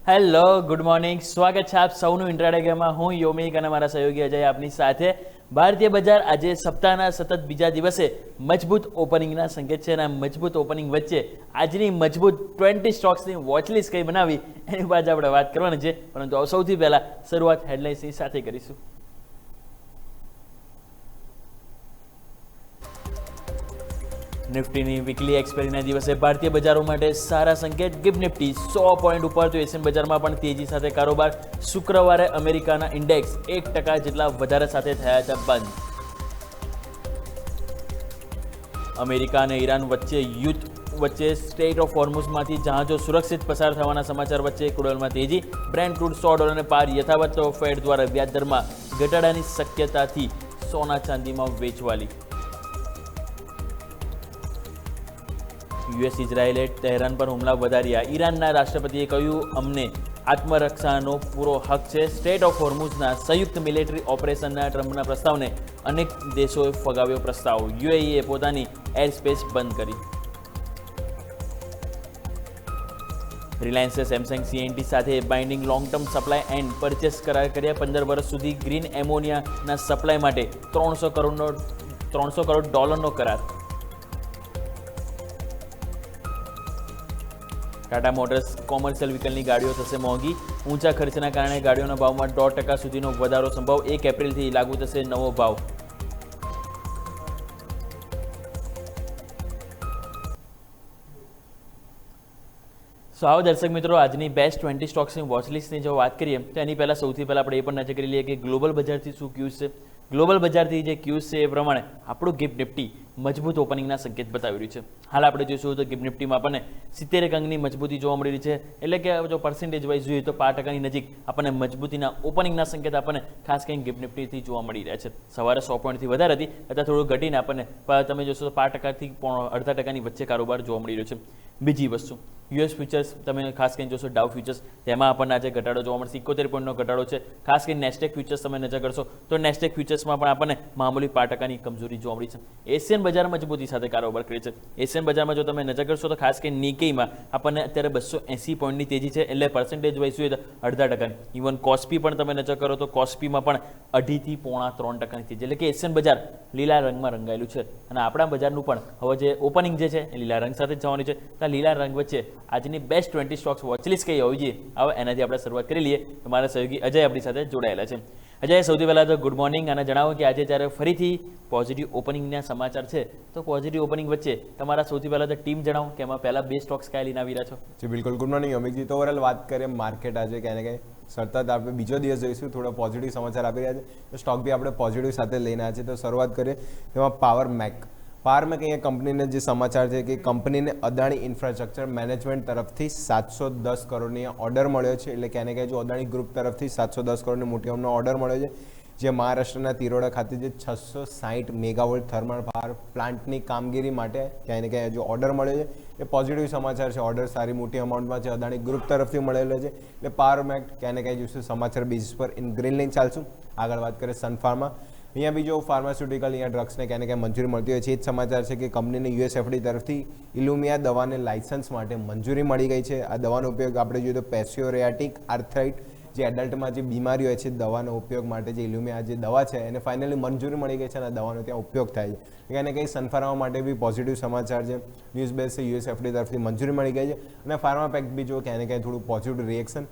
Hello, good morning. સ્વાગત છે આપ સૌનું ઇન્ટ્રાડે ગેમમાં. હું યોમિક અને મારા સહયોગી અજય આપની સાથે. ભારતીય બજાર આજે સપ્તાહના સતત બીજા દિવસે મજબૂત ઓપનિંગના સંકેત છે અને મજબૂત ઓપનિંગ વચ્ચે આજની મજબૂત 20 સ્ટોક્સની વોચલિસ્ટ કઈ બનાવી એની બાદ આપણે વાત કરવાની છે. પરંતુ સૌથી પહેલા શરૂઆત હેડલાઇન્સની સાથે કરીશું. નિફ્ટીની વીકલી એક્સપાયરીના દિવસે ભારતીય બજારો માટે સારા સંકેત. ગિફ્ટ નિફ્ટી 100 પોઈન્ટ ઉપર તો એશિયન બજારમાં પણ તેજી સાથે કારોબાર. શુક્રવારે અમેરિકાના ઇન્ડેક્સ 1% જેટલા વધારે સાથે થયા હતા બંધ. અમેરિકા અને ઈરાન વચ્ચે યુદ્ધ વચ્ચે સ્ટેટ ઓફ હોર્મુઝમાંથી જહાજો સુરક્ષિત પસાર થવાના સમાચાર વચ્ચે ક્રૂડ તેજી. બ્રેન્ટ ક્રૂડ $100 પાર યથાવત. તો ફેડ દ્વારા વ્યાજ દરમાં ઘટાડાની શક્યતાથી સોના ચાંદીમાં વેચવાલી. યુએસ ઇઝરાયેલે તહેરાન પર હુમલા વધાર્યા. ઈરાનના રાષ્ટ્રપતિએ કહ્યું, અમને આત્મરક્ષાનો પૂરો હક છે. સ્ટેટ ઓફ હોર્મુઝના સંયુક્ત મિલિટરી ઓપરેશનના ટ્રમ્પના પ્રસ્તાવને અનેક દેશોએ ફગાવ્યો પ્રસ્તાવ. યુએઈએ પોતાની એર સ્પેસ બંધ કરી. રિલાયન્સે સેમસંગ સીએનટી સાથે binding long term supply and purchase કરાર કર્યા. 15 વર્ષ સુધી ગ્રીન એમોનિયાના સપ્લાય માટે $300 કરોડ કરાર. ટાટા મોટર્સ કોમર્શિયલ વ્હીકલની ગાડીઓ થશે મોંઘી. ઊંચા ખર્ચના કારણે ગાડીઓના ભાવમાં 1.5% સુધીનો વધારો સંભવ. 1 એપ્રિલથી લાગુ થશે નવો ભાવ. આવો દર્શક મિત્રો, આજની બેસ્ટ 20 સ્ટોક્સની વોચલિસ્ટની જો વાત કરીએ તો એની પહેલાં સૌથી પહેલાં આપણે એ પણ નજર કરી લઈએ કે ગ્લોબલ બજારથી શું ક્યુઝ છે. ગ્લોબલ બજારથી જે ક્યુઝ છે એ પ્રમાણે આપણું ગિફ્ટ નિફ્ટી મજબૂત ઓપનિંગના સંકેત બતાવી રહ્યું છે. હાલ આપણે જોઈશું તો ગિફ્ટ નિફ્ટીમાં આપણને 70 અંકની મજબૂતી જોવા મળી રહી છે. એટલે કે જો પર્સન્ટેજ વાઇઝ જોઈએ તો 5%ની નજીક આપણને મજબૂતીના ઓપનિંગના સંકેત આપણને ખાસ કરીને ગિફ્ટ નિફ્ટીથી જોવા મળી રહ્યા છે. સવારે 100 પોઈન્ટથી વધારે હતી, અત્યારે થોડું ઘટીને આપણને તમે જોશો તો 5%થી 0.5%ની વચ્ચે કારોબાર જોવા મળી રહ્યો છે. બીજી વસ્તુ, યુએસ ફ્યુચર્સ તમે ખાસ કરીને જોશો, ડાઉ ફ્યુચર્સ તેમાં આપણને આજે ઘટાડો જોવા મળશે. 71 પોઈન્ટનો ઘટાડો છે. ખાસ કરીને નેસ્ટેક ફ્યુચર્સ તમે નજર કરશો તો નેસ્ટેક ફ્યુચર્સમાં પણ આપણને મામૂલી 5%ની કમજોરી જોવા મળી છે. એશિયન બજાર મજબૂતી સાથે કારોબાર કરે છે. એશિયન બજારમાં જો તમે નજર કરશો તો ખાસ કરીને નિકેઈમાં આપણને અત્યારે 280 પોઈન્ટની તેજી છે. એટલે પર્સન્ટેજ વાઇઝ જોઈએ તો 0.5%. ઇવન કોસ્પી પણ તમે નજર કરો તો કોસ્પીમાં પણ 2.5 થી 3% તેજી. એટલે કે એશિયન બજાર લીલા રંગમાં રંગાયેલું છે અને આપણા બજારનું પણ હવે જે ઓપનિંગ જે છે એ લીલા રંગ સાથે જ જવાની છે. તો લીલા રંગ વચ્ચે આજની બેસ્ટ 20 સ્ટોક્સ વોચલિસ્ટ કઈ હોવી જોઈએ, હવે એનાથી આપણે શરૂઆત કરી લઈએ. તમારા સહયોગી અજય આપણી સાથે જોડાયેલા છે. અજય, સૌથી પહેલાં તો ગુડ મોર્નિંગ અને જણાવો કે આજે જ્યારે ફરીથી પોઝિટિવ ઓપનિંગના સમાચાર છે તો પોઝિટિવ ઓપનિંગ વચ્ચે તમારા સૌથી પહેલાં તો ટીમ જણાવો કે એમાં પહેલાં 2 સ્ટોક્સ કયા લઈને આવી રહ્યા છો. જી બિલકુલ, ગુડ મોર્નિંગ અમિકજી. તો ઓવરઓલ વાત કરીએ માર્કેટ આજે ક્યાંય ને ક્યાંય સતત આપણે બીજો દિવસ જોઈશું થોડો પોઝિટિવ સમાચાર આપી રહ્યા છે. તો સ્ટોક બી આપણે પોઝિટિવ સાથે લઈને આવ્યા છે. તો શરૂઆત કરીએ તેમાં પાવર મેક અહીંયા કંપનીને જે સમાચાર છે કે કંપનીને અદાણી ઇન્ફ્રાસ્ટ્રક્ચર મેનેજમેન્ટ તરફથી 710 કરોડની ઓર્ડર મળ્યો છે. એટલે ક્યાંય ને ક્યાંય જો અદાણી ગ્રુપ તરફથી 710 કરોડની મોટી અમનો ઓર્ડર મળ્યો છે, જે મહારાષ્ટ્રના તિરોડા ખાતે જે 660 મેગાવોલ્ટ થર્મલ પાવર પ્લાન્ટની કામગીરી માટે ક્યાંય ને ક્યાંય જો ઓર્ડર મળ્યો છે એ પોઝિટિવ સમાચાર છે. ઓર્ડર સારી મોટી અમાઉન્ટમાં છે, અદાણી ગ્રુપ તરફથી મળેલો છે. એટલે પાવર મેક ક્યાંય ને ક્યાંય જોઈશું સમાચાર બેઝિસ પર ઇન ગ્રીન લાઇન ચાલશું. આગળ વાત કરીએ સનફાર્મા. અહીંયા બીજો ફાર્માસ્યુટિકલ અહીંયા ડ્રગ્સને ક્યાંય ને ક્યાંય મંજૂરી મળતી હોય છે. એ જ સમાચાર છે કે કંપનીને યુએસએફડી તરફથી ઇલુમિયા દવાને લાયસન્સ માટે મંજૂરી મળી ગઈ છે. આ દવાનો ઉપયોગ આપણે જોઈએ તો પેસ્યોરિયાટિક આર્થરાઇટ જે એડલ્ટમાં જે બીમારી હોય છે દવાનો ઉપયોગ માટે જે ઇલુમિયા જે દવા છે એને ફાઇનલી મંજૂરી મળી ગઈ છે અને દવાનો ત્યાં ઉપયોગ થાય છે. ક્યાંય ને કંઈ સનફાર્મા માટે બી પોઝિટિવ સમાચાર છે. ન્યૂઝ બેઝ છે, યુએસએફડી તરફથી મંજૂરી મળી ગઈ છે અને ફાર્મા પેક બી જો ક્યાંય ને ક્યાંય થોડું પોઝિટિવ રિએક્શન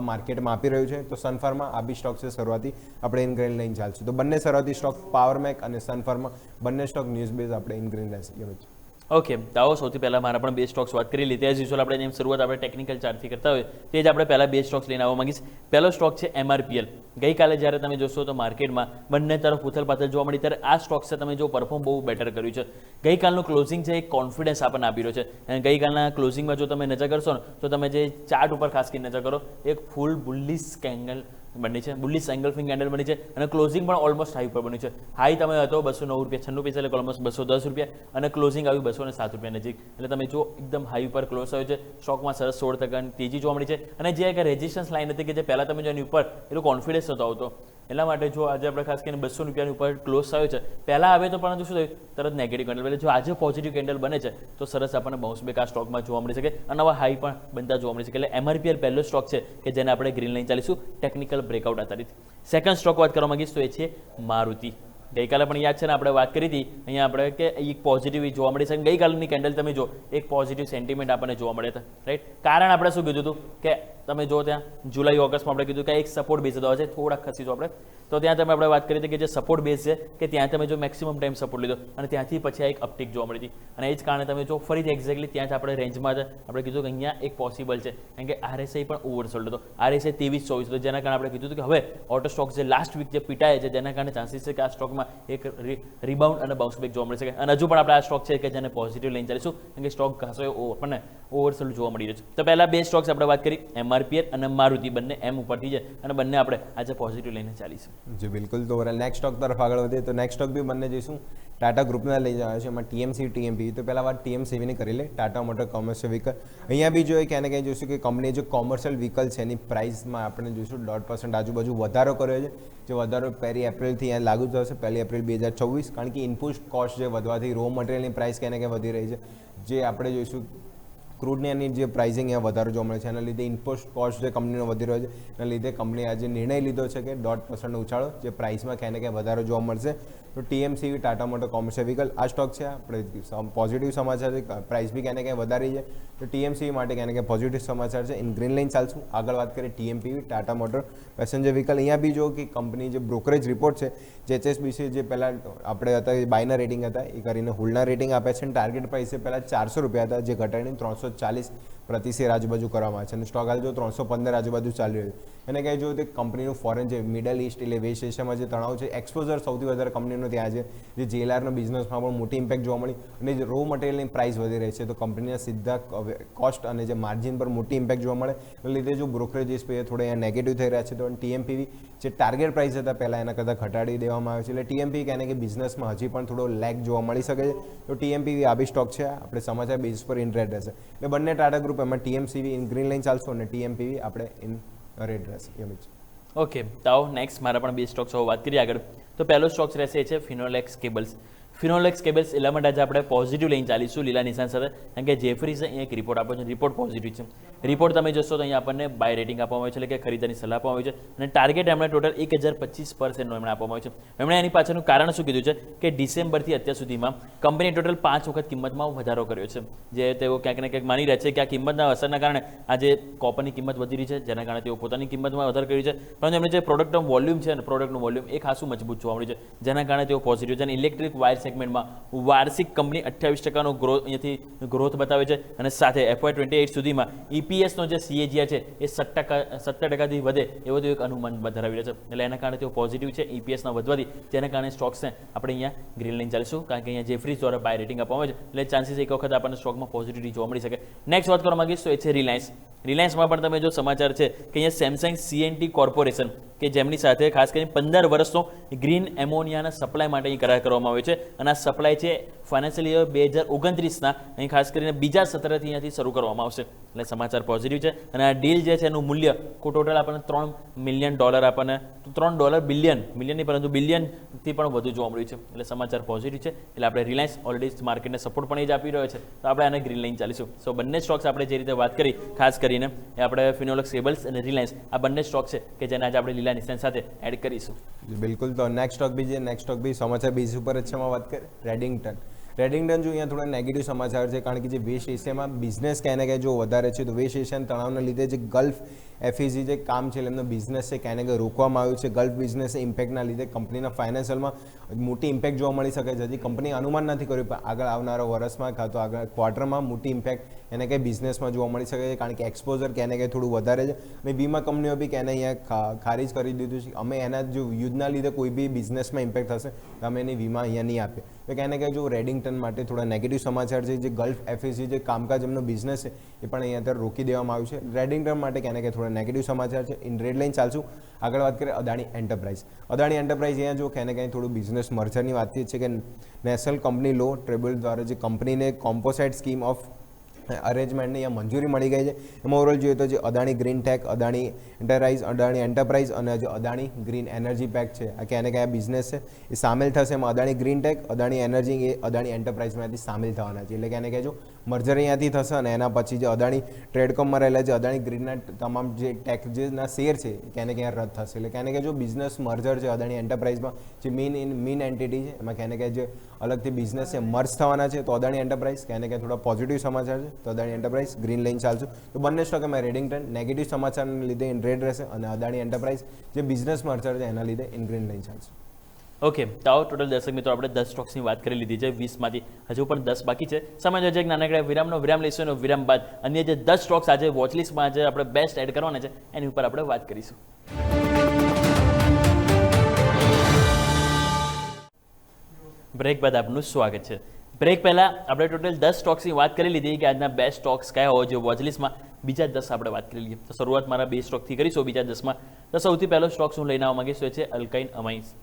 માર્કેટમાં આપી રહ્યું છે. તો સનફાર્મા આ બી સ્ટોક છે શરૂઆતી આપણે ઇન ગ્રીન લઈને ચાલશું. તો બંને શરૂઆતી સ્ટોક પાવર મેક અને સનફાર્મા બંને સ્ટોક ન્યૂઝ બેઝ આપણે ઇન ગ્રીન લઈશું. ઓકે, તો આવો સૌથી પહેલાં મારા પણ 2 સ્ટોક્સ વાત કરી લીધી. એઝ યુઝ્યુઅલ આપણે જેમ શરૂઆત આપણે ટેકનિકલ ચાર્ટથી કરતા હોય તે જ આપણે પહેલાં 2 સ્ટોક્સ લઈને આવવા માંગીશ. પહેલો સ્ટોક છે MRPL. ગઈકાલે જ્યારે તમે જોશો તો માર્કેટમાં બંને તરફ ઉથલપાથલ જોવા મળી, ત્યારે આ સ્ટોક છે તમે જો પરફોર્મ બહુ બેટર કર્યું છે. ગઈકાલનું ક્લોઝિંગ છે એ કોન્ફિડન્સ આપણને આપી રહ્યો છે. અને ગઈકાલના ક્લોઝિંગમાં જો તમે નજર કરશો ને તો તમે જે ચાર્ટ ઉપર ખાસ કરીને નજર કરો, એક ફૂલ બુલિશ કેન્ડલ બની છે, બુલિશ એંગલ્ફિંગ કેન્ડલ બની છે અને ક્લોઝિંગ પણ ઓલમોસ્ટ હાઈ ઉપર બન્યું છે. હાઈ તમે હતો 209 રૂપિયા 96 પૈસા, એટલે ઓલમોસ્ટ 210 રૂપિયા અને ક્લોઝિંગ આવ્યું 207 રૂપિયા નજીક. એટલે તમે જો એકદમ હાઈ ઉપર ક્લોઝ થયો છે. સ્ટોકમાં સરસ 16% તેજી જોવા મળી છે. અને જે એક રેઝિસ્ટન્સ લાઇન હતી કે જે પહેલાં તમે જો એની ઉપર એટલું કોન્ફિડન્સ નહોતો આવતો, એટલા માટે જો આજે આપણે ખાસ કરીને 200 રૂપિયાની ઉપર ક્લોઝ થયો છે, પહેલાં આવે તો પરંતુ શું થયું, તરત નેગેટિવ કેન્ડલ, એટલે જો આજે પોઝિટિવ કેન્ડલ બને છે તો સરસ આપણને બાઉન્સ બેક આ સ્ટોકમાં જોવા મળી શકે અને નવા હાઈ પણ બનતા જોવા મળી શકે. એટલે MRPL પહેલો સ્ટોક છે કે જેને આપણે ગ્રીન લાઈન ચાલીશું ટેકનિકલ બ્રેકઆઉટ આધારિત. સેકન્ડ સ્ટોક વાત કરવા માંગીશ તો એ છે મારુતિ. ગઈકાલે પણ યાદ છે ને આપણે વાત કરી હતી અહીંયા આપણે કે એક પોઝિટિવ જોવા મળી છે. ગઈકાલની કેન્ડલ તમે જો એક પોઝિટિવ સેન્ટિમેન્ટ આપણને જોવા મળ્યા હતા, રાઈટ. કારણ આપણે શું કીધું હતું કે તમે જો ત્યાં જુલાઈ ઓગસ્ટમાં આપણે કીધું કે એક સપોર્ટ બેઝ હતો, છે થોડાક ખસીશું આપણે, તો ત્યાં તમે આપણે વાત કરી હતી કે જે સપોર્ટ બેઝ છે કે ત્યાં તમે જો મેક્સિમમ ટાઈમ સપોર્ટ લીધો અને ત્યાંથી પછી આ એક અપટીક જોવા મળી હતી અને એ જ કારણે તમે જો ફરીથી એક્ઝેક્ટલી ત્યાં જ આપણે રેન્જમાં આપણે કીધું કે અહીંયા એક પોસિબલ છે, કારણ કે RSI પણ ઓવરસોલ્ડ હતો, RSI 23-24 હતો, જેના કારણે આપણે કીધું હતું કે હવે ઓટો સ્ટોક જે લાસ્ટ વીક જે પીટાય છે જેના કારણે ચાન્સીસ છે કે આ સ્ટોકમાં એક રિબાઉન્ડ અને બાઉન્સ બેક જોવા મળી શકે. અને હજુ પણ આપણે આ સ્ટોક છે કે જેને પોઝિટિવ લઈને ચાલીશું, કારણ કે સ્ટોક ઘાસો આપણને ઓવરસોલ્ડ જોવા મળી રહ્યો છે. તો પહેલા બે સ્ટોક્સ આપણે વાત કરી MRPL અને મારુતિ, બંને M ઉપરથી છે અને બંને આપણે આજે પોઝિટિવ લઈને ચાલીશું. જી બિલકુલ. તો નેક્સ્ટ સ્ટોક તરફ આગળ વધીએ તો નેક્સ્ટ સ્ટોક બી બંને જઈશું ટાટા ગ્રુપના લઈ જવાના છે. એમાં TMC TMP. તો પહેલાં વાત TMCની કરી લે, ટાટા મોટર કોમર્શિયલ વ્હીકલ. અહીંયા બી જોઈએ ક્યાં ને ક્યાં જોઈશું કે કંપનીએ જે કોમર્શિયલ વ્હીકલ છે એની પ્રાઇસમાં આપણે જોઈશું 1.5% આજુબાજુ વધારો કર્યો છે. જે વધારો 1 એપ્રિલથી અહીંયા લાગુ થશે, 1 એપ્રિલ 2024, કારણ કે ઇનપુટ કોસ્ટ જે વધવાથી રો મટીરિયલની પ્રાઇસ ક્યાં ને ક્યાં વધી રહી છે. જે આપણે જોઈશું ક્રૂડની એની જે પ્રાઇસિંગ અહીંયા વધારો જોવા મળે છે, એના લીધે ઇનપુટ કોસ્ટ જે કંપનીનો વધી રહ્યો છે, એના લીધે કંપનીએ આજે નિર્ણય લીધો છે કે 1.5% ઉછાળો જે પ્રાઇસમાં ક્યાં ને ક્યાં વધારો જોવા મળશે. તો TMC Tata motor commercial vehicle આ સ્ટોક છે, આપણે પોઝિટિવ સમાચાર છે, પ્રાઇસ બી ક્યાં ને ક્યાં વધારી છે. તો TMC માટે ક્યાં ને ક્યાં પોઝિટિવ સમાચાર છે, ઇન ગ્રીન લાઇન ચાલશું. આગળ વાત કરીએ TMP Tata motor passenger vehicle. અહીંયા બી જો કે કંપની જે બ્રોકરેજ રિપોર્ટ છે, જે HSBC જે પહેલાં આપણે હતા એ બાયના રેટિંગ હતા એ કરીને હોલ્ડના રેટિંગ આપે છે અને ટાર્ગેટ પ્રાઇસ પહેલાં 400 રૂપિયા હતા, જે ઘટાડીને 340 પ્રતિ શેર આજુબાજુ કરવામાં આવે છે અને સ્ટોક હાલ જો 315 આજુબાજુ ચાલી રહ્યો છે. એને કહે જો તે કંપનીનું ફોરેન જે મિડલ ઇસ્ટ એટલે વેસ્ટ એશિયામાં જે તણાવ છે, એક્સપોઝર સૌથી વધારે કંપનીનો ત્યાં છે, જે JLRનો બિઝનેસમાં પણ મોટી ઇમ્પેક્ટ જોવા મળી અને જે રો મટીરિયલની પ્રાઇસ વધી રહી છે, તો કંપનીના સીધા કોસ્ટ અને જે માર્જિન પર મોટી ઇમ્પેક્ટ જોવા મળે. એને લીધે જો બ્રોકરેજીસ પે થોડા અહીંયા નેગેટિવ થઈ રહ્યા છે. તો TMPV જે ટાર્ગેટ પ્રાઇસ હતા પહેલાં એના કરતાં ઘટાડી દેવામાં આવે છે, એટલે TMP કહે કે બિઝનેસમાં હજી પણ થોડો લેગ જોવા મળી શકે છે. તો TMPV આ બી સ્ટોક છે, આપણે સમાચાર બેઝ પર ઇન રેડ રહેશે. એટલે બંને ટાટા ગ્રુપ, એમાં TMCV ઇન ગ્રીન લાઇન ચાલશું અને TMPV આપણે ઇન રેડ રહેશે. એમ જ. ઓકે, તો આવો નેક્સ્ટ મારા પણ બે સ્ટોક્સ વાત કરીએ આગળ. તો પહેલો સ્ટોક રહેશે એ છે ફિનોલેક્સ કેબલ્સ. ફિનોલેક્સ કેબલ્સ એટલા માટે આજે આપણે પોઝિટિવ લઈને ચાલીશું લીલા નિશાન સાથે, કારણ કે જેફરીઝે અહીંયા એક રિપોર્ટ આપ્યો છે, રિપોર્ટ પોઝિટિવ છે. રિપોર્ટ તમે જોશો તો અહીંયા આપણને બાય રેટિંગ આપવામાં આવે છે, એટલે કે ખરીદવાની સલાહ આપવામાં આવી છે અને ટાર્ગેટ એમણે ટોટલ 1025%નો એમણે આપવામાં આવ્યું છે. એમણે એની પાછળનું કારણ શું કીધું છે કે ડિસેમ્બરથી અત્યાર સુધીમાં કંપનીએ ટોટલ 5 વખત કિંમતમાં વધારો કર્યો છે, જે તેઓ ક્યાંક ને ક્યાંક માની રહ્યા છે કે આ કિંમતના અસરના કારણે આજે કોપરની કિંમત વધી રહી છે, જેના કારણે તેઓ પોતાની કિંમતમાં વધારો કર્યો છે. પરંતુ એમને જે પ્રોડક્ટનું વોલ્યુમ છે અને પ્રોડક્ટનું વોલ્યુમ એ ખાસું મજબૂત જોવા મળ્યું છે, જેના કારણે તેઓ પોઝિટિવ છે. અને ઇલેક્ટ્રિક વાયર સેગમેન્ટમાં વાર્ષિક કંપની 28%નો ગ્રોથ અહીંયાથી ગ્રોથ બતાવે છે અને સાથે FY28 સુધીમાં EPSનો જે CAGR છે એ 70%થી વધે એવો તો એક અનુમાન ધરાવી રહ્યા છે. એટલે એના કારણે તેઓ પોઝિટિવ છે EPSના વધવાથી, જેના કારણે સ્ટોક્સને આપણે અહીંયા ગ્રીન લાઈન ચાલીશું, કારણ કે અહીંયા જેફરીઝ દ્વારા બાય રેટિંગ આપવામાં આવે છે, એટલે ચાન્સીસ એક વખત આપણને સ્ટોકમાં પોઝિટિવિટી જોવા મળી શકે. નેક્સ્ટ વાત કરવા માંગીશ તો એ છે રિલાયન્સ. રિલાયન્સમાં પણ તમે જો સમાચાર છે કે અહીંયા સેમસંગ CNT કોર્પોરેશન કે જેમની સાથે ખાસ કરીને 15 વર્ષનો ગ્રીન એમોનિયાના સપ્લાય માટે અહીં કરાર કરવામાં આવ્યો છે અને આ સપ્લાય છે ફાઇનાન્શિયલ યર 2029ના અહીં ખાસ કરીને બીજા સત્રથી અહીંયાથી શરૂ કરવામાં આવશે. એટલે સમાચાર પોઝિટિવ છે અને આ ડીલ જે છે એનું મૂલ્ય ટોટલ આપણને $3 મિલિયન આપણને $3 બિલિયન નહીં પરંતુ બિલિયનથી પણ વધુ જોવા મળ્યું છે. એટલે સમાચાર પોઝિટિવ છે. એટલે આપણે રિલાયન્સ ઓલરેડી માર્કેટને સપોર્ટ પણ એ જ આપી રહ્યો છે, તો આપણે આને ગ્રીન લાઈન ચાલીશું. સો બંને સ્ટોક્સ આપણે જે રીતે વાત કરી ખાસ કરીને એ આપણે ફિનોલેક્સ કેબલ્સ અને રિલાયન્સ આ બંને સ્ટોક છે કે જેને આજે આપણે લીલા નિશાન સાથે એડ કરીશું. બિલકુલ. તો નેક્સ્ટ સ્ટોક બી છે, નેક્સ્ટ સ્ટોક બી સમાચાર બેઝ ઉપર જ છે. એમાં વાત કરીએ રેડિંગ્ટન. જો અહીંયા થોડા નેગેટિવ સમાચાર છે, કારણ કે જે વેસ્ટ એશિયામાં બિઝનેસ ક્યાં ને ક્યાં જો વધારે છે, તો વેસ્ટ એશિયાના તણાવના લીધે જે ગલ્ફ FEG જે કામ છે એમનો બિઝનેસ છે ક્યાં ને ક્યાં રોકવામાં આવ્યું છે. ગલ્ફ બિઝનેસ ઇમ્પેક્ટના લીધે કંપનીના ફાઇનાન્શિયલમાં મોટી ઇમ્પેક્ટ જોવા મળી શકે છે. હજી કંપની અનુમાન નથી કર્યું, પણ આગળ આવનારા વર્ષમાં કાં તો આગળ ક્વાર્ટરમાં મોટી ઇમ્પેક્ટ એને કંઈ બિઝનેસમાં જોવા મળી શકે છે, કારણ કે એક્સપોઝર ક્યાં ને ક્યાં થોડું વધારે છે અને વીમા કંપનીઓ બી ક્યાં અહીંયા ખારીજ કરી દીધું છે. અમે એના જો યુદ્ધના લીધે કોઈ બી બિઝનેસમાં ઇમ્પેક્ટ થશે તો અમે એની વીમા અહીંયા નહીં આપીએ. તો ક્યાં ને ક્યાં જો રેડિંગ્ટન માટે થોડા નેગેટિવ સમાચાર છે. જે ગલ્ફ FEG જે કામકાજ એમનો બિઝનેસ છે એ પણ અહીંયા અત્યારે રોકી દેવામાં આવ્યું છે. રેડિંગ્ટન માટે ક્યાં ને ક્યાં થોડા નેગેટિવ સમાચાર છે. ઇન રેડ લાઇન ચાલશું. આગળ વાત કરીએ અદાણી એન્ટરપ્રાઇઝ. અહીંયા જો ક્યાં ને ક્યાં થોડું બિઝનેસ મર્જરની વાતચીત છે કે નેશનલ કંપની લો ટ્રિબ્યુનલ દ્વારા જે કંપનીને કોમ્પોસાઇટ સ્કીમ ઓફ અરેન્જમેન્ટની અહીંયા મંજૂરી મળી ગઈ છે. એમાં ઓવરઓલ જોઈએ તો જે Adani green tech, Adani enterprise અને જે અદાણી ગ્રીન એનર્જી પેક છે, આ ક્યાં ને ક્યાં બિઝનેસ છે એ સામેલ થશે. એમાં Adani green tech, Adani energy એ અદાણી એન્ટરપ્રાઇઝમાંથી સામેલ થવાના છે. એટલે ક્યાં ને ક્યાં જો મર્જર અહીંયાથી થશે અને એના પછી જે અદાણી ટ્રેડકોમમાં રહેલા જે અદાણી ગ્રીનના તમામ જે ટેક જેના શેર છે ક્યાં ને ક્યાં રદ થશે. એટલે ક્યાં ને ક્યાં જો બિઝનેસ મર્જર છે અદાણી એન્ટરપ્રાઇઝમાં જે મેઇન એન્ટિટી છે એમાં ક્યાં ને ક્યાં જે અલગથી બિઝનેસ છે મર્જ થવાના છે. તો અદાણી એન્ટરપ્રાઇઝ ક્યાં ને ક્યાં થોડા પોઝિટિવ સમાચાર છે, તો અદાણી એન્ટરપ્રાઇઝ ગ્રીન લઈને ચાલશું. તો બંને સ્ટોક એમાં રેડિંગ ટ્રેન્ડ નેગેટિવ સમાચારને લીધે ઇન રેડ રહેશે અને અદાણી એન્ટરપ્રાઇઝ જે બિઝનેસ મર્જર છે એના લીધે ઇન ગ્રીન લઈને ચાલશું. ઓકે, તો આવો ટોટલ દર્શક મિત્રો આપણે 10 સ્ટોક્સની વાત કરી લીધી છે. 20માંથી હજુ પણ 10 બાકી છે. સમય છે એક નાનકડા વિરામ લઈશું અને વિરામ બાદ અન્ય જે 10 સ્ટોક્સ આજે વોચલિસ્ટમાં આજે આપણે બેસ્ટ એડ કરવાના છે એની ઉપર આપણે વાત કરીશું. બ્રેક બાદ આપનું સ્વાગત છે. બ્રેક પહેલા આપણે ટોટલ 10 સ્ટોક્સની વાત કરી લીધી કે આજના બેસ્ટ સ્ટોક્સ કયા હોવા જોઈએ વોચલિસ્ટમાં. બીજા 10 આપણે વાત કરી લઈએ. તો શરૂઆત મારા 2 સ્ટોકથી કરીશું બીજા 10માં. તો સૌથી પહેલો સ્ટોક હું લઈને આવવા માંગીશ તો છે અલ્કાઇન અમાઇન્સ.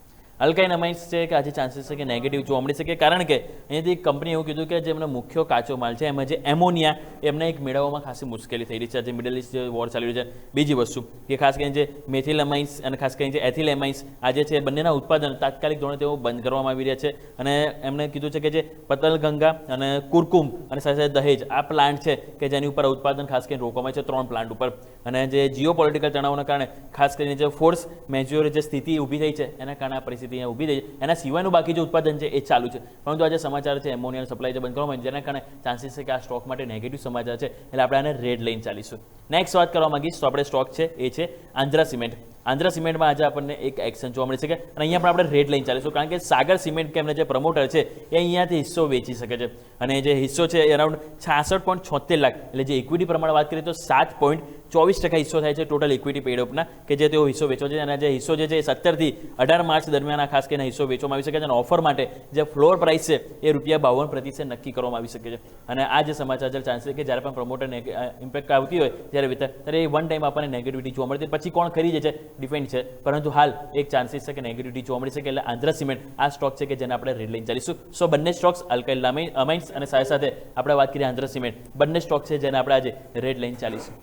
અલ્કાઇન અમાઇન્સ છે કે આજે ચાન્સીસ છે કે નેગેટિવ જોવા મળી શકે, કારણ કે અહીંયાથી કંપની એવું કીધું કે જે એમનો મુખ્ય કાચો માલ છે એમાં જે એમોનિયા એમને એક મેળવવામાં ખાસી મુશ્કેલી થઈ રહી છે. જે મિડલ ઇસ્ટ જે વોર ચાલી રહ્યું છે. બીજી વસ્તુ કે ખાસ કરીને જે મેથિલ અમાઇન્સ અને ખાસ કરીને જે એથિલ અમાઇન્સ આજે છે બંનેના ઉત્પાદન તાત્કાલિક ધોરણે તેઓ બંધ કરવામાં આવી રહ્યા છે. અને એમણે કીધું છે કે જે પતલગંગા અને કુરકુમ અને સાથે સાથે દહેજ આ પ્લાન્ટ છે કે જેની ઉપર ઉત્પાદન ખાસ કરીને રોકવામાં છે 3 પ્લાન્ટ ઉપર. અને જે જીઓ પોલિટિકલ તણાવના કારણે ખાસ કરીને જે ફોર્સ મેજ્યોર જે સ્થિતિ ઊભી થઈ છે એના કારણે આ પરિસ્થિતિ અહીંયા ઊભી થઈ છે. એના સિવાયનું બાકી જે ઉત્પાદન છે એ ચાલુ છે, પરંતુ આજે સમાચાર છે એમોનિયાનો સપ્લાય જે બંધ કરવામાં આવ્યો જેના કારણે ચાન્સીસ છે કે આ સ્ટોક માટે નેગેટિવ સમાચાર છે, એટલે આપણે આને રેડ લઈને ચાલીશું. નેક્સ્ટ વાત કરવા માંગીશ તો આપણે સ્ટોક છે એ છે આંધ્રા સિમેન્ટ. આંધ્રા સિમેન્ટમાં આજે આપણને એક એક્શન જોવા મળી શકે અને અહીંયા પણ આપણે રેડ લઈને ચાલીશું, કારણ કે સાગર સિમેન્ટ કે એમને જે પ્રમોટર છે એ અહીંયાથી હિસ્સો વેચી શકે છે. અને જે હિસ્સો છે એ અરાઉન્ડ 66.76 લાખ, એટલે જે ઇક્વિટી પ્રમાણે વાત કરીએ તો 7.24% હિસ્સો થાય છે ટોટલ ઇક્વિટી પેડ અપના કે જે તેઓ હિસ્સો વેચો છે. અને જે હિસ્સો જે છે એ 17 થી 18 માર્ચ દરમિયાન આ ખાસ કરીને હિસ્સો વેચવામાં આવી શકે છે. અને ઓફર માટે જે ફ્લોર પ્રાઇસ છે એ ₹52 નક્કી કરવામાં આવી શકે છે. અને આ જે સમાચાર ચાન્સ છે કે જ્યારે પણ પ્રમોટરને ઇમ્પેક્ટ આવતી હોય જ્યારે વેચતા ત્યારે એ વન ટાઈમ આપણને નેગેટિવિટી જોવા મળતી, પછી કોણ ખરીદે છે ડિપેન્ડ છે, પરંતુ હાલ એક ચાન્સીસ છે કે નેગેટિવિટી જોવા મળી શકે. એટલે આંધ્રા સિમેન્ટ આ સ્ટોક છે કે જેને આપણે રેડ લઈને ચાલીશું. સો બંને સ્ટોક્સ અલ્કાઇલ અમાઇન્સ અને સાથે સાથે આપણે વાત કરીએ આંધ્રા સિમેન્ટ, બંને સ્ટોક છે જેને આપણે આજે રેડ લઈને ચાલીશું.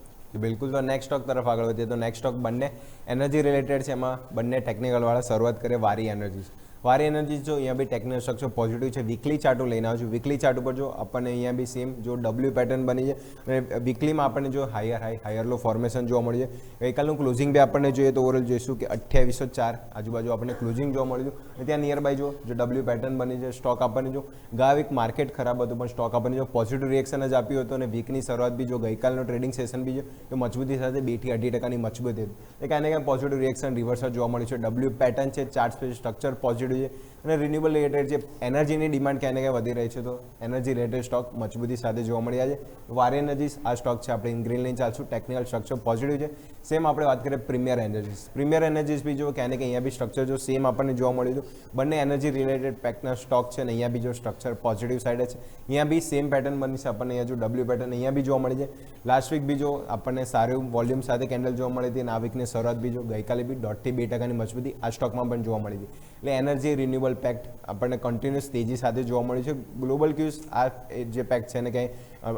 બિલકુલ. તો નેક્સ્ટ સ્ટોક તરફ આગળ વધીએ તો નેક્સ્ટ સ્ટોક બંને એનર્જી રિલેટેડ છે. એમાં બંને ટેકનિકલવાળા. શરૂઆત કરીએ વારી એનર્જીસ. વારી એનર્જી જો અહીંયા બી ટેકનિકલ સ્ટ્રક્ચર પોઝિટિવ છે. વીકલી ચાર્ટ લઈને આવું છું. વીકલી ચાર્ટ ઉપર જો આપણને અહીંયા બી સેમ જો ડબલ્યુ પેટર્ન બની છે અને વીકલીમાં આપણને જો હાયર લો ફોર્મેશન જોવા મળી છે. ગઈકાલનું ક્લોઝિંગ બી આપણને જોઈએ તો ઓવરઓલ જોઈશું કે 2804 આજુબાજુ આપણને ક્લોઝિંગ જોવા મળ્યું અને ત્યાં નિયર બાય જો ડબલ્યુ પેટર્ન બની છે. સ્ટોક આપણને જો ગયા વીક માર્કેટ ખરાબ હતું પણ સ્ટોક આપણને જો પોઝિટિવ રિએક્શન જ આપ્યું હતું અને વીકની શરૂઆત બી જો ગઈકાલનો ટ્રેડિંગ સેશન બી જો એ મજબૂતી સાથે 2 થી 2.5% મજબૂતી હતી. એ કાંઈ ને કાંઈ પોઝિટિવ રિએક્શન રિવર્સલ જોવા મળ્યું છે. ડબલ્યુ પેટર્ન છે, ચાર્ટ સ્ટ્રક્ચર પોઝિટિવ છે અને રિન્યુએબલ રિલેટેડ જે એનર્જીની ડિમાન્ડ ક્યાંય ને ક્યાંય વધી રહી છે તો એનર્જી રિલેટેડ સ્ટોક મજબૂતી સાથે જોવા મળ્યા છે. વારી એનર્જીસ આ સ્ટોક છે આપણે ગ્રીન લઈને ચાલશું. ટેકનિકલ સ્ટ્રક્ચર પોઝિટિવ છે. સેમ આપણે વાત કરીએ પ્રીમિયર એનર્જીસ. પ્રીમિયર એનર્જીસ બી જો ક્યાંય ને ક્યાંય અહીંયા બી સ્ટ્રક્ચર જો સેમ આપણને જોવા મળ્યું હતું. બંને એનર્જી રિલેટેડ પેકના સ્ટોક છે અને અહીંયા બી જો સ્ટ્રક્ચર પોઝિટિવ સાઈડ છે. અહીંયા બી સેમ પેટર્ન બની છે આપણને. અહીંયા જો ડબલ્યુ પેટર્ન અહીંયા બી જોવા મળી છે. લાસ્ટ વીક બી જો આપણને સારું વોલ્યુમ સાથે કેન્ડલ જોવા મળી હતી અને આ વીકની શરૂઆત બી જો ગઈકાલે બી 1.5 થી 2% મજબૂતી આ સ્ટોકમાં પણ જોવા મળી હતી. એટલે એનર્જી રિન્યુએબલ પેક્ટ આપણને કન્ટિન્યુઅસ તેજી સાથે જોવા મળ્યું છે. ગ્લોબલ ક્યુઝ આ જે પેક્ટ છે એને કંઈ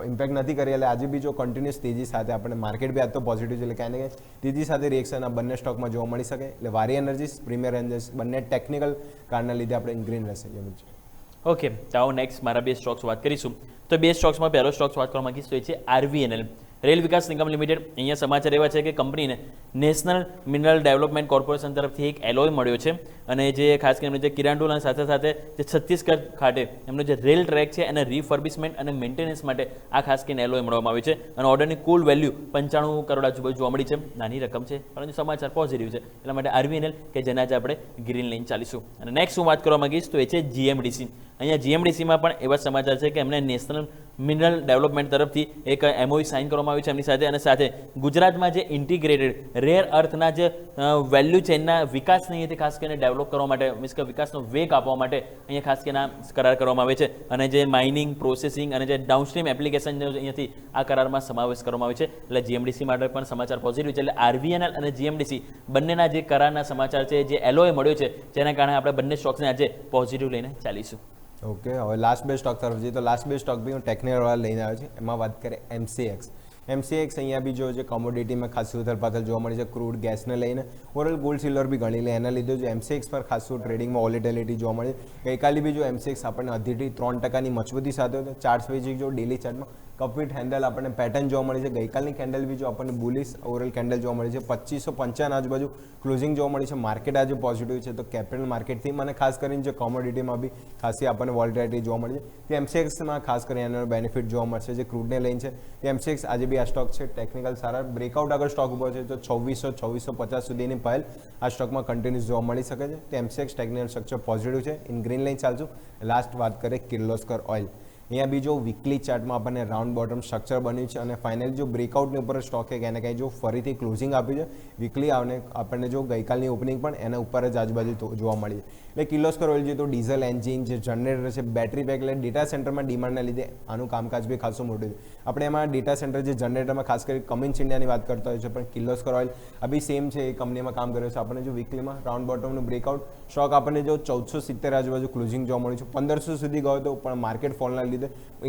ઇમ્પેક્ટ નથી કરી, એટલે આજે બી જો કન્ટિન્યુઅસ તેજી સાથે આપણને માર્કેટ બી આજ તો પોઝિટિવ છે એટલે ક્યાંય ને ક્યાંય તેજી સાથે રિએક્શન આ બંને સ્ટોકમાં જોવા મળી શકે. એટલે વારી એનર્જીસ, પ્રીમિયર એનર્જીસ બંને ટેકનિકલ કારણના લીધે આપણે ગ્રીન રહેશે. ઓકે, તો આવો નેક્સ્ટ મારા 2 સ્ટોક્સ વાત કરીશું. તો 2 સ્ટોક્સમાં પહેલો સ્ટોક્સ વાત કરવા માંગીશ તો એ છે RVNL, રેલ વિકાસ નિગમ લિમિટેડ. અહીંયા સમાચાર એવા છે કે કંપનીને નેશનલ મિનરલ ડેવલપમેન્ટ કોર્પોરેશન તરફથી એક એલોય મળ્યો છે અને જે ખાસ કરીને જે કિરાંડુલ અને સાથે સાથે જે છત્તીસગઢ ખાતે એમનો જે રેલ ટ્રેક છે એને રિફર્બિશમેન્ટ અને મેન્ટેનન્સ માટે આ ખાસ કરીને એલોય મળવામાં આવ્યું છે. અને ઓર્ડરની કુલ વેલ્યુ 95 કરોડ આજુબાજુ જોવા મળી છે. નાની રકમ છે પરંતુ સમાચાર પોઝિટિવ છે, એટલા માટે RVNL કે જેના આજે આપણે ગ્રીન લઈને ચાલીશું. અને નેક્સ્ટ હું વાત કરવા માંગીશ તો એ છે GMDC. અહીંયા GMDCમાં પણ એવા સમાચાર છે કે એમને નેશનલ મિનરલ ડેવલપમેન્ટ તરફથી એક MOU સાઇન કરવામાં આવ્યું છે એમની સાથે. અને સાથે ગુજરાતમાં જે ઇન્ટિગ્રેટેડ રેર અર્થના જે વેલ્યુ ચેનના વિકાસને અહીંયાથી ખાસ કરીને ડેવલપ કરવા માટે મીન્સ કે વિકાસનો વેગ આપવા માટે અહીંયા ખાસ કરીને કરાર કરવામાં આવે છે. અને જે માઇનિંગ, પ્રોસેસિંગ અને જે ડાઉનસ્ટ્રીમ એપ્લિકેશન અહીંયાથી આ કરારમાં સમાવેશ કરવામાં આવે છે. એટલે GMDC માટે પણ સમાચાર પોઝિટિવ છે. એટલે RVNL અને GMDC બંનેના જે કરારના સમાચાર છે, જે એલોય મળ્યો છે જેના કારણે આપણે બંને સ્ટોક્સને આજે પોઝિટિવ લઈને ચાલીશું. ઓકે, હવે લાસ્ટ બે સ્ટોક તરફ જઈએ તો લાસ્ટ બે સ્ટોક બી હું ટેકનિકલ વાળા લઈને આવ્યો છું. એમાં વાત કરીએ MCX. અહીંયા બી જો છે કોમોડિટીમાં ખાસી ઉથલપાથલ જોવા મળી છે, ક્રૂડ ગેસને લઈને ઓવરઓલ ગોલ્ડ સિલ્વર બી ગણી લે, એના લીધે જો MCX પર ખાસું ટ્રેડિંગમાં વોલેટિલિટી જોવા મળે. ગઈકાલે બી જો MCX આપણને 2.5-3% મજબૂતી સાથે હતો. ચાર્ટ સ્વિચિંગ જો ડેલી ચાર્ટમાં કપવીટ હેન્ડલ આપણને પેટર્ન જોવા મળી છે. ગઈકાલની કેન્ડલ બી જો આપણને બુલિશ ઓવરઓલ કેન્ડલ જોવા મળી છે. 2555 આજુબાજુ ક્લોઝિંગ જોવા મળી છે. માર્કેટ આજે પોઝિટિવ છે, તો કેપિટલ માર્કેટથી મને ખાસ કરીને જે કોમોડિટીમાં બી ખાસી આપણને વોલેટિલિટી જોવા મળી છે. તે MCXમાં ખાસ કરીને એનો બેનિફિટ જોવા મળશે. જે ક્રૂડને લઈને છે તે MCX આજે બી આ સ્ટોક છે ટેકનિકલ સારા બ્રેકઆઉટ આગળ સ્ટોક ઉભો છે, તો 2600-2650 સુધીની પહેલ આ સ્ટોકમાં કન્ટિન્યુઅસ જોવા મળી શકે છે. તો MCX ટેકનિકલ સ્ટ્રક્ચર પોઝિટિવ છે, ઇન ગ્રીન લાઇન ચાલશું. લાસ્ટ વાત કરીએ કિર્લોસ્કર ઓઇલ. અહીંયા બી જો વીકલી ચાર્ટમાં આપણને રાઉન્ડ બોટમ સ્ટ્રક્ચર બન્યું છે અને ફાઇનલી જો બ્રેકઆઉટની ઉપર સ્ટોકે કંઈ ને કંઈ જો ફરીથી ક્લોઝિંગ આપ્યું છે વીકલી આપણને જો ગઈકાલની ઓપનિંગ પણ એના ઉપર જ આજુબાજુ જોવા મળી છે. એટલે કિર્લોસ્કર ઓઇલ જે તો ડીઝલ એન્જિન જે જનરેટર છે, બેટરી પેક, એટલે ડેટા સેન્ટરમાં ડિમાન્ડના લીધે આનું કામકાજ બી ખાસું મોટું છે. આપણે એમાં ડેટા સેન્ટર જે જનરેટરમાં ખાસ કરી કમિન્સ ઇન્ડિયાની વાત કરતા હોય છે, પણ કિર્લોસ્કર ઓઇલ આ બી સેમ છે, એ કંપનીમાં કામ કર્યો છે. આપણને જો વીકલીમાં રાઉન્ડ બોટમનું બ્રેકઆઉટ સ્ટોક આપણને જો 1470 આજુબાજુ ક્લોઝિંગ જોવા મળ્યું છે. 1500 સુધી ગયો હતો, પણ માર્કેટ ફોલના લીધે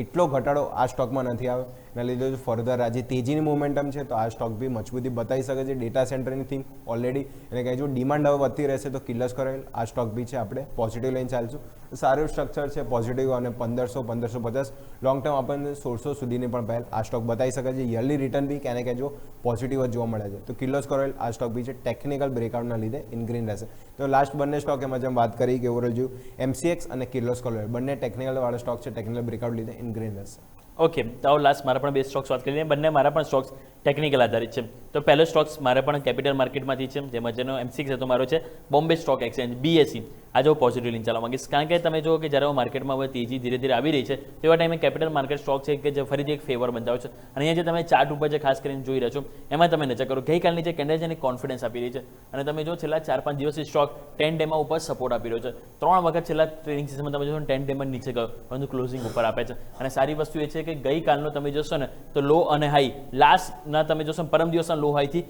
એટલો ઘટાડો આ સ્ટોકમાં નથી આવ્યો. એના લીધે ફર્ધર આજે તેજીની મોમેન્ટમ છે, તો આ સ્ટોક બી મજબૂતી બતાવી શકે છે. ડેટા સેન્ટરની થીમ ઓલરેડી એને કહે જો ડિમાન્ડ હવે વધતી રહેશે તો કિર્લોસ્કર ઓઇલ આ સ્ટોક બી છે આપણે પોઝિટિવ લઈને ચાલશું. સારું સ્ટ્રક્ચર છે પોઝિટિવ, અને 1500-1550 લોંગ ટર્મ આપણને 1600 સુધીની પણ પહેલ આ સ્ટોક બતાવી શકે છે. યરલી રિટર્ન બી ક્યાંને ક્યાં જો પોઝિટિવ જ જોવા મળે છે. તો કિર્લોસ્કર ઓઇલ આ સ્ટોક બી છે ટેકનિકલ બ્રેકઆઉટના લીધે ઇન ગ્રીન રહેશે. તો લાસ્ટ બંને સ્ટોક એમાં જેમ વાત કરી કે ઓવરઓલ જોયું MCX અને કિર્લોસ્કર ઓઇલ બંને ટેકનિકલ વાળા સ્ટોક છે, ટેકનિકલ બ્રેકઆઉટ લીધે ઇન ગ્રીન રહેશે. ઓકે, તો લાસ્ટ મારા પણ બે સ્ટોક્સ વાત કરી લઈએ. બંને મારા પણ સ્ટોક્સ ટેકનિકલ આધારિત છે. તો પહેલો સ્ટોક્સ મારે પણ કેપિટલ માર્કેટમાંથી છે, જેમાં જેનો MCX હતો મારો છે બોમ્બે સ્ટોક એક્સચેન્જ BSE. આજે હું પોઝિટિવ લઈને ચાલવા માંગીશ, કારણ કે તમે જુઓ કે જ્યારે માર્કેટમાં હવે તેજી ધીરે ધીરે આવી રહી છે, તેવા ટાઈમે કેપિટલ માર્કેટ સ્ટોક છે કે જે ફરીથી એક ફેવર બંધાવ છે. અને અહીંયા જે તમે ચાર્ટ ઉપર જે ખાસ કરીને જોઈ રહ્યા છો એમાં તમે નજર કરો, ગઈકાલની જે કેન્ડલ છે એને કોન્ફિડન્સ આપી રહી છે. અને તમે જો છેલ્લા 4-5 દિવસથી સ્ટોક 10 ડેમાં ઉપર સપોર્ટ આપી રહ્યો છે. 3 વખત છેલ્લા ટ્રેડિંગ સિઝનમાં તમે જોશો 10 ડેમાં નીચે ગયો, પરંતુ ક્લોઝિંગ ઉપર આપે છે. અને સારી વસ્તુ એ છે કે ગઈકાલનો તમે જોશો ને તો લો અને હાઈ લાસ્ટના તમે જોશો પરમ દિવસના લો હાઈથી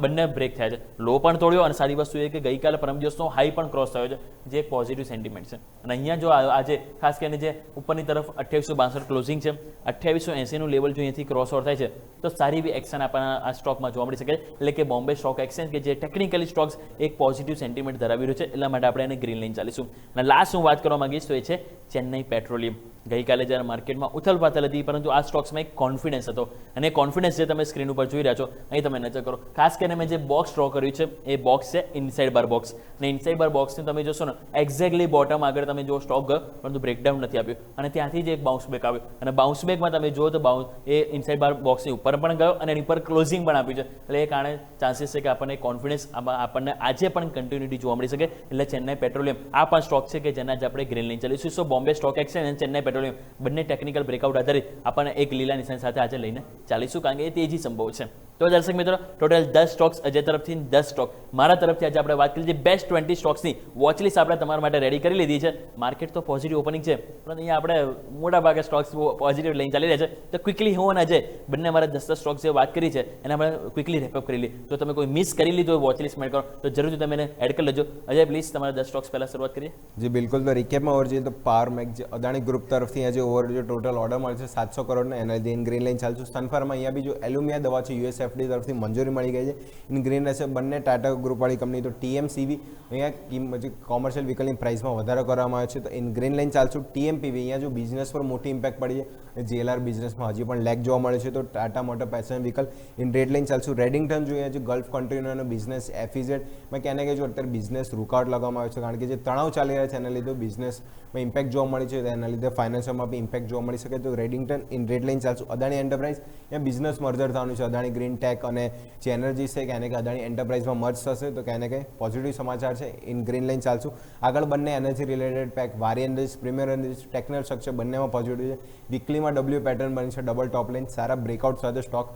બંને બ્રેક થયા છે. લો પણ તોડ્યો, અને સારી વસ્તુ એ કે ગઈકાલે પરમ દિવસનો હાઈ પણ ક્રોસ થયો છે, જે એક પોઝિટિવ સેન્ટિમેન્ટ છે. અને અહીંયા જો આજે ખાસ કરીને જે ઉપરની તરફ 2862 ક્લોઝિંગ છે, 2880 નું લેવલ જો અહીંયાથી ક્રોસ ઓવર થાય છે તો સારી એવી એક્શન આપણને આ સ્ટોકમાં જોવા મળી શકે. એટલે કે બોમ્બે સ્ટોક એક્સચેન્જ કે જે ટેકનિકલી સ્ટોક્સ એક પોઝિટિવ સેન્ટિમેન્ટ ધરાવી રહ્યું છે, એટલા માટે આપણે એને ગ્રીન લઈને ચાલીશું. અને લાસ્ટ હું વાત કરવા માંગીશ તો એ છે ચેન્નઈ પેટ્રોલિયમ. ગઈકાલે જ્યારે માર્કેટમાં ઉથલપાથલ હતી, પરંતુ આ સ્ટોક્સમાં એક કોન્ફિડન્સ હતો, અને કોન્ફિડન્સ જે તમે સ્ક્રીન ઉપર જોઈ રહ્યા છો અહીં તમે નજર કરો. ખાસ કરીને મેં જે બોક્સ ડ્રો કર્યું છે એ બોક્સ છે ઇનસાઇડ બાર બોક્સ. અને ઇનસાઇડ બાર બોક્સને તમે જોશો ને એક્ઝેક્ટલી બોટમ આગળ તમે જો સ્ટોક ગયો, પરંતુ બ્રેકડાઉન નથી આપ્યું, અને ત્યાંથી જ એક બાઉન્સ બેક આવ્યો. અને બાઉન્સ બેકમાં તમે જુઓ તો એ ઇનસાઇડ બાર બોક્સની ઉપર પણ ગયો અને એની પર ક્લોઝિંગ પણ આપ્યું છે. એટલે એ કારણે ચાન્સીસ છે કે આપણને કોન્ફિડન્સ આપણને આજે પણ કન્ટિન્યુટી જોવા મળી શકે. એટલે ચેન્નઈ પેટ્રોલિયમ આ પણ સ્ટોક છે કે જેના જ આપણે ગ્રીન લઈને ચાલીશું. સો બોમ્બે સ્ટોક એક્સચેન્જ અને ચેન્નઈ પેટ્રોલિયમ બંને ટેકનિકલ બ્રેકઆઉટ આધારિત આપણને એક લીલા નિશાન સાથે આજે લઈને ચાલીશું, કારણ કે એ તેજી સંભવ છે. તો દર્શક મિત્રો, ટોટલ 10 સ્ટોક્સ અજય તરફથી 10 સ્ટોક મારા તરફથી આજે આપણે વાત કરી જે બેસ્ટ 20 સ્ટોક્સની વોચલિસ્ટ આપણે તમારા માટે રેડી કરી લીધી છે. માર્કેટ તો પોઝિટિવ ઓપનિંગ છે, પરંતુ અહીંયા આપણે મોટા ભાગે સ્ટોક્સ પોઝિટિવ લઈને ચાલી રહ્યા છે. તો ક્વિકલી હું અને અજય બંને અમારા 10 સ્ટોક્સ જે વાત કરી છે એને આપણે ક્વિકલી રેપઅપ કરી લઈએ. જો તમે કોઈ મિસ કરી લીધું હોય વોચલિસ્ટ મેળ કરો તો જરૂરથી તમે એને એડ કરી લેજો. અજય પ્લીઝ તમારા 10 સ્ટોક્સ પહેલા શરૂઆત કરીએ. જી બિલકુલ. તો રિકેપમાં ઓવર જોઈએ તો પાવર મેક જે અદાણી ગ્રુપ તરફથી આજે ઓવર જો ટોટલ ઓર્ડર મળે છે 700 કરોડના, એના લીધે ગ્રીન લાઇન ચાલશું. સનફાર્મા અહીંયા બી જો એલ્યુમિયા દવા છે USFDA તરફથી મંજૂરી મળી ગઈ છે, ઇન ગ્રીન રહેશે. બંને ટાટા ગ્રુપવાળી કંપની તો TMCV અહીંયા કોમર્શિયલ વ્હીકલની પ્રાઇસમાં વધારો કરવામાં આવ્યો છે, તો ઇન ગ્રીન લાઇન ચાલશું. TMPV અહીંયા જો બિઝનેસ પર મોટી ઇમ્પેક્ટ પડી છે, JLR બિઝનેસમાં હજી પણ લેગ જોવા મળે છે, તો Tata motor passenger vehicle in red line ચાલશું. રેડિંગ્ટન જોઈએ છે ગલ્ફ કન્ટ્રીનો બિઝનેસ FEZ માં ક્યાંને ક્યાં જો અત્યારે બિઝનેસ રૂકાવટ લગાવવામાં આવ્યો છે, કારણ કે જે તણાવ ચાલી રહ્યા છે એના લીધે બિઝનેસમાં ઇમ્પેક્ટ જોવા મળી છે, એના લીધે ફાઇનાન્સમાં બી ઇમ્પેક્ટ જોવા મળી શકે. તો રેડિંગ્ટન ઇન રેડ લાઇન ચાલશું. અદાણી એન્ટરપ્રાઇઝ અહીંયા બિઝનેસ મર્જર થવાનું છે, અદાણી ગ્રીન ટેક અને જે એનર્જી છે કે એને કે અદાણી એન્ટરપ્રાઇઝમાં મર્જ થશે, તો ક્યાંને કંઈ પોઝિટિવ સમાચાર છે, ઇન ગ્રીન લાઇન ચાલશું. આગળ બંને energy related pack Waaree energy premier energy technical structure બંનેમાં પોઝિટિવ છે. વીકલીમાં W પેટર્ન બની છે, ડબલ ટોપ લાઇન, સારા બ્રેકઆઉટ સાથે સ્ટોક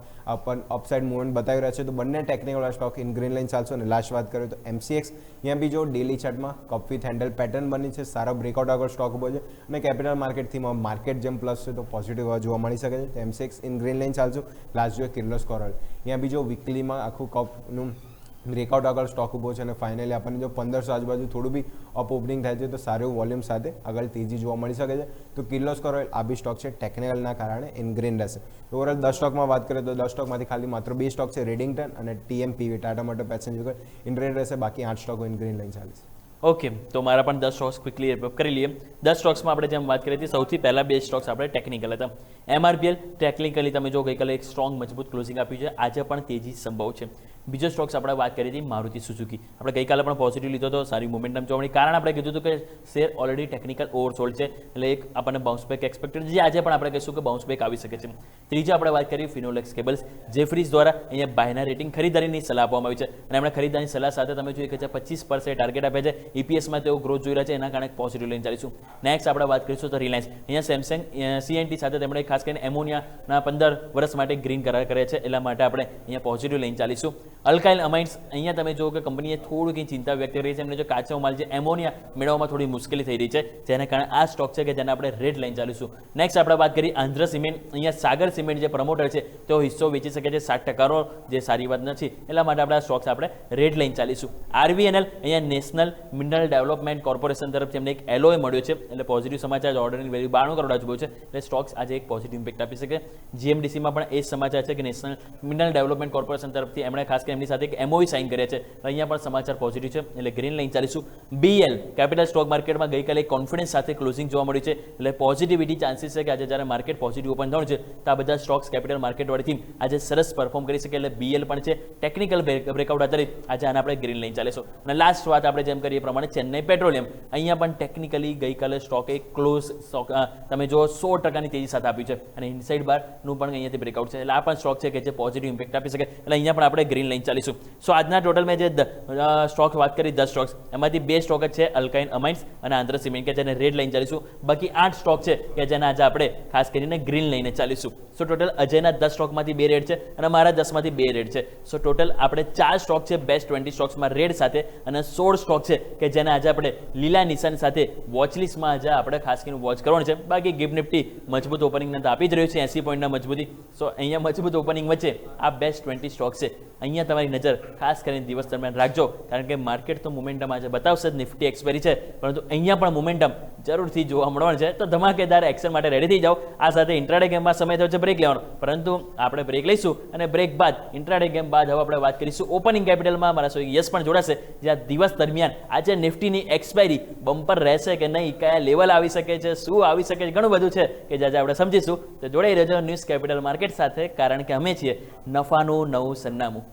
અપસાઇડ મૂવમેન્ટ બતાવી રહ્યા છે, તો બંને technical stock in green line ચાલશું. અને લાસ્ટ વાત કરીએ તો MCX અહીંયા બી જો ડેલી ચાર્ટમાં કપ વિથ હેન્ડલ પેટર્ન બની છે, સારા બ્રેકઆઉટ આગળ સ્ટોક ઉભો છે, અને કેપિટલ માર્કેટથી માર્કેટ જેમ પ્લસ છે તો પોઝિટિવ જોવા મળી શકે છે. તો MCX ઇન ગ્રીન લાઇન ચાલશું. લાસ્ટ જોઈએ કિર્લોસ્કર ઓઇલ, અહીંયા બી જો વીકલીમાં આખું કપનું બ્રેકઆઉટ આગળ સ્ટોક ઊભો છે અને ફાઇનલી આપણને જો 1500 આજુબાજુ થોડું બી અપ ઓપનિંગ થાય છે તો સારું એવું વોલ્યુમ સાથે આગળ તેજી જોવા મળી શકે છે. તો કિર્લોસ્કર ઓઇલ આ બી સ્ટોક છે ટેકનિકલના કારણે ઇનગ્રેન રહેશે. ઓવરઓલ 10 સ્ટોકમાં વાત કરીએ તો 10 સ્ટોકમાંથી ખાલી માત્ર 2 સ્ટોક છે રેડિંગ્ટન અને TMPV ટાટા મોટર પેસેન્જર ઇનગ્રેન રહેશે, બાકી 8 સ્ટોકો ઇનગ્રેન લઈને ચાલે છે. ઓકે, તો મારા પણ 10 સ્ટોક્સ ક્વિકલી રેપ કરી લઈએ. 10 સ્ટોક્સમાં આપણે જેમ વાત કરી હતી સૌથી પહેલા 2 સ્ટોક્સ આપણે ટેકનિકલ હતા. MRPL ટેકનિકલી તમે જો ગઈકાલે એક સ્ટ્રોંગ મજબૂત ક્લોઝિંગ આપ્યું છે, આજે પણ તેજી સંભવ છે. બીજો સ્ટોક્સ આપણે વાત કરી હતી મારુતિ સુઝુકી. આપણે ગઈકાલે પણ પોઝિટિવ લીધો હતો, સારી મોમેન્ટમ જોવા મળી, કારણ આપણે કીધું હતું કે શેર ઓલરેડી ટેકનિકલ ઓવરસોલ્ડ છે, એટલે એક આપણને બાઉન્સ બેક એક્સપેક્ટેડ છે, આજે પણ આપણે કહીશું કે બાઉન્સ બેક આવી શકે છે. ત્રીજો આપણે વાત કરી ફિનોલેક્સ કેબલ્સ. જેફરીઝ દ્વારા અહીંયા બાયના રેટિંગ ખરીદારીની સલાહ આપવામાં આવી છે અને એમણે ખરીદારીની સલાહ સાથે તમે જોઈએ કે 25% ટાર્ગેટ આપે છે. EPSમાં તેઓ ગ્રોથ જોઈ રહ્યા છે, એના કારણે પોઝિટિવ લઈને ચાલીશું. નેક્સ્ટ આપણે વાત કરીશું તો રિલાયન્સ. અહીંયા સેમસંગ CNT સાથે તેમણે ખાસ કરીને એમોનિયાના 15 વર્ષ માટે ગ્રીન કરાર કર્યા છે, એટલા માટે આપણે અહીંયા પોઝિટિવ લઈને ચાલીશું. અલ્કાઇલ અમાઇન્સ, અહીંયા તમે જુઓ કે કંપનીએ થોડું કંઈ ચિંતા વ્યક્ત કરી છે, એમને જો કાચો માલ જે એમોનિયા મેળવવામાં થોડી મુશ્કેલી થઈ રહી છે, જેના કારણે આ સ્ટોક છે કે જેને આપણે રેડ લઈને ચાલીશું. નેક્સ્ટ આપણે વાત કરી આંધ્ર સિમેન્ટ. અહીંયા સાગર સિમેન્ટ જે પ્રમોટર છે તેઓ હિસ્સો વેચી શકે છે 60%, જે સારી વાત નથી, એટલા માટે આપણે આ સ્ટોક્સ આપણે રેડ લઈને ચાલીશું. RVNL, અહીંયા નેશનલ મિનરલ ડેવલપમેન્ટ કોર્પોરેશન તરફથી અમને એક LOA મળ્યો છે, એટલે પોઝિટિવ સમાચાર. ઓર્ડરની વેલ્યુ 92 કરોડ આજુબાજુ છે, એટલે સ્ટોક્સ આજે એક પોઝિટિવ ઇમ્પેક્ટ આપી શકે. GMDCમાં પણ એ જ સમાચાર છે કે નેશનલ મિનરલ ડેવલપમેન્ટ કોર્પોરેશન તરફથી એમણે ખાસ કરીને એમની સાથે એક MOU સાઇન કર્યા છે, અહીંયા પણ સમાચાર પોઝિટિવ છે, એટલે ગ્રીન લઈને ચાલીશું. BL કેપિટલ સ્ટોક માર્કેટમાં ગઈકાલે કોન્ફિડન્સ સાથે ક્લોઝિંગ જોવા મળ્યું છે, એટલે પોઝિટિવિટી ચાન્સીસ છે કે આજે જ્યારે માર્કેટ પોઝિટિવ ઓપન થવાનું છે તો આ બધા સ્ટોક્સ કેપિટલ માર્કેટવાળીથી આજે સરસ પરફોર્મ કરી શકે, એટલે BL પણ છે ટેકનિકલ બ્રેકઆઉટ આધારિત આજે આને આપણે ગ્રીન લઈને ચાલીશું. અને લાસ્ટ વાત આપણે જેમ કરીએ એ પ્રમાણે ચેન્નઈ પેટ્રોલિયમ. અહીંયા પણ ટેકનિકલી ગઈકાલે સ્ટોક એક ક્લોઝ સ્ટોક તમે જો 100%ની તેજી સાથે આપ્યું છે અને ઇનસાઇડ બારનું પણ અહીંયાથી બ્રેકઆઉટ છે, એટલે આ પણ સ્ટોક છે કે જે પોઝિટિવ ઇમ્પેક્ટ આપી શકે, એટલે અહીંયા પણ આપણે ગ્રીન લઈને ચાલીશું. સો આજના ટોટલ મેં જે સ્ટોક વાત કરી 10 સ્ટોક્સ, એમાંથી 2 સ્ટોક જ છે અલ્કાઇન અમાઇન્સ અને આંધ્ર સિમેન્ટ કે જેને રેડ લઈને ચાલીશું, બાકી 8 સ્ટોક છે કે જેને આજે આપણે ખાસ કરીને ગ્રીન લઈને ચાલીશું. સો ટોટલ અજયના 10 સ્ટોકમાંથી 2 રેડ છે અને મારા 10માંથી 2 રેડ છે. સો ટોટલ આપણે 4 સ્ટોક છે બેસ્ટ 20 સ્ટોક્સમાં રેડ સાથે અને 16 સ્ટોક છે કે જેને આજે આપણે લીલા નિશાન સાથે વોચલિસ્ટમાં આજે આપણે ખાસ કરીને વોચ કરવાનું છે. બાકી ગિફ્ટ નિફ્ટી મજબૂત ઓપનિંગને તો આપી જ રહ્યું છે 80 પોઈન્ટના મજબૂતી. સો અહીંયા મજબૂત ઓપનિંગ વચ્ચે આ બેસ્ટ 20 સ્ટોક છે, અહીંયા તમારી નજર ખાસ કરીને દિવસ દરમિયાન રાખજો, કારણ કે માર્કેટ તો મોમેન્ટમ આજે બતાવશે જ, નિફ્ટી એક્સપાયરી છે, પરંતુ અહીંયા પણ મોમેન્ટમ જરૂરથી જોવા મળવાનું છે, તો ધમાકેદાર એક્શન માટે રેડી થઈ જાઓ. આ સાથે ઇન્ટ્રાડે ગેમમાં સમય થયો છે બ્રેક લેવાનો, પરંતુ આપણે બ્રેક લઈશું અને બ્રેક બાદ ઇન્ટ્રાડે ગેમ બાદ હવે આપણે વાત કરીશું ઓપનિંગ કેપિટલમાં. મારા સોઈ યસ પણ જોડાશે, જ્યાં દિવસ દરમિયાન આજે નિફ્ટીની એક્સપાયરી બમ્પર રહેશે કે નહીં, કયા લેવલ આવી શકે છે, શું આવી શકે છે, ઘણું બધું છે કે જે આજે આપણે સમજીશું. તો જોડાઈ રહેજો ન્યૂઝ કેપિટલ માર્કેટ સાથે, કારણ કે અમે છીએ નફાનું નવું સરનામું.